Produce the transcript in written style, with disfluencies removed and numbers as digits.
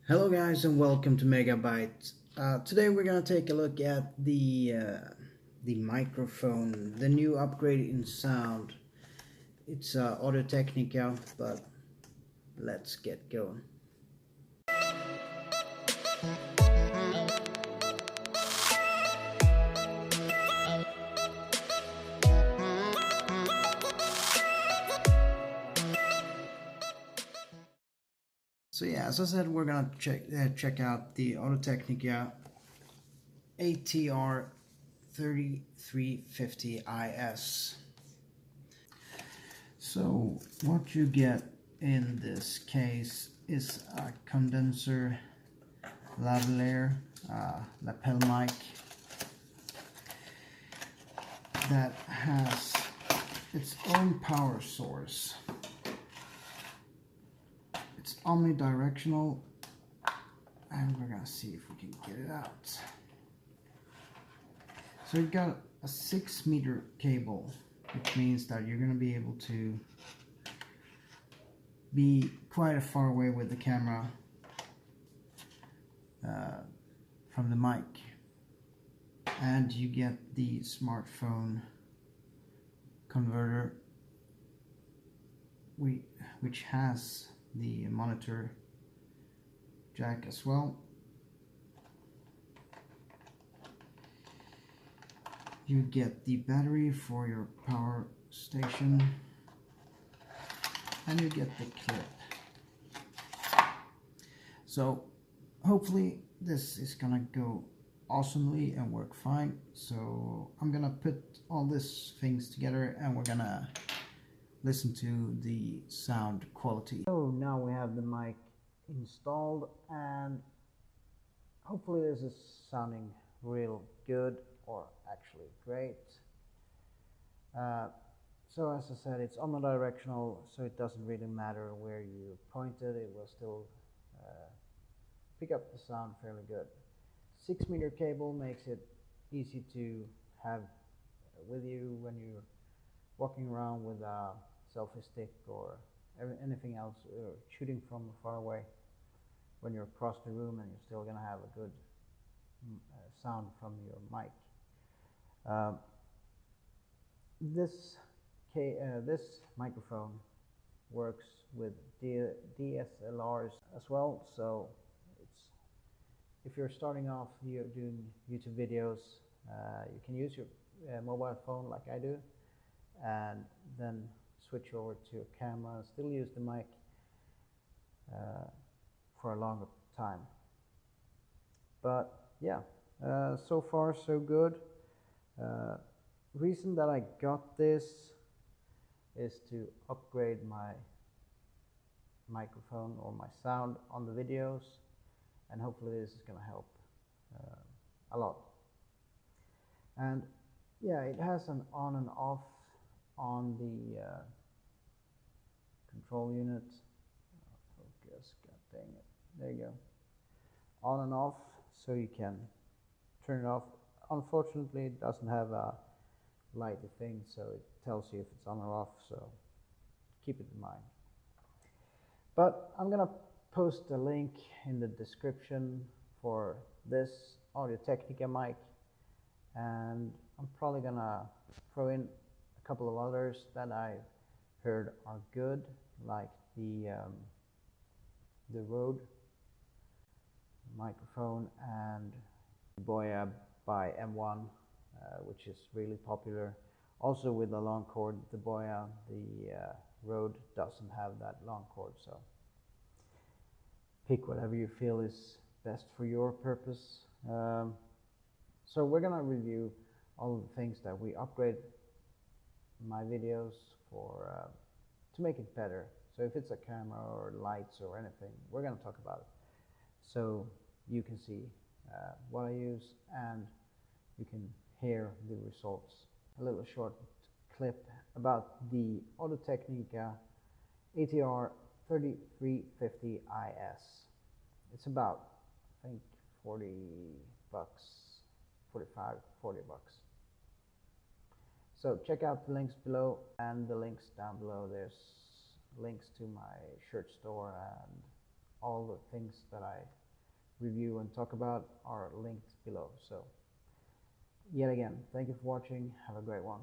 Hello guys and welcome to Megabyte. Today we're gonna take a look at the microphone, the new upgrade in sound. It's Audio Technica, but let's get going. So yeah, as I said, we're gonna check out the Audio Technica ATR 3350 IS. So what you get in this case is a condenser lavalier lapel mic that has its own power source. It's omnidirectional, and we're gonna see if we can get it out. So you've got a 6-meter cable, which means that you're gonna be able to be quite far away with the camera from the mic. And you get the smartphone converter, which has the monitor jack as well. You get the battery for your power station, and you get the clip. So hopefully this is gonna go awesomely and work fine. So I'm gonna put all these things together and we're gonna listen to the sound quality. So now we have the mic installed, and hopefully this is sounding real good, or actually great. So as I said, it's omnidirectional, so it doesn't really matter where you point it, it will still pick up the sound fairly good. 6-meter cable makes it easy to have with you when you're walking around with a selfie stick or anything else, shooting from far away. When you're across the room and you're still going to have a good sound from your mic. This microphone works with DSLRs as well, so if you're starting off, you're doing YouTube videos, you can use your mobile phone like I do, and then switch over to a camera and still use the mic for a longer time. But yeah, so far so good. Reason that I got this is to upgrade my microphone or my sound on the videos, and hopefully this is going to help a lot. And yeah, it has an on and off on the control unit. Focus, god dang it, there you go. On and off, so you can turn it off. Unfortunately, it doesn't have a lighty thing, so it tells you if it's on or off, so keep it in mind. But I'm gonna post a link in the description for this Audio Technica mic, and I'm probably gonna throw in a couple of others that I heard are good, like the Rode microphone and Boya By-m1, which is really popular. Also with the long cord, the Rode doesn't have that long cord, so pick whatever you feel is best for your purpose. So we're gonna review all of the things that we upgrade my videos for to make it better. So if it's a camera or lights or anything, we're gonna talk about it, so you can see what I use and you can hear the results. A little short clip about the Audio Technica ATR 3350 IS. It's about, I think, 40 bucks, 45, 40 bucks. So check out the links below, and the links down below. There's links to my shirt store and all the things that I review and talk about are linked below. So yet again, thank you for watching. Have a great one.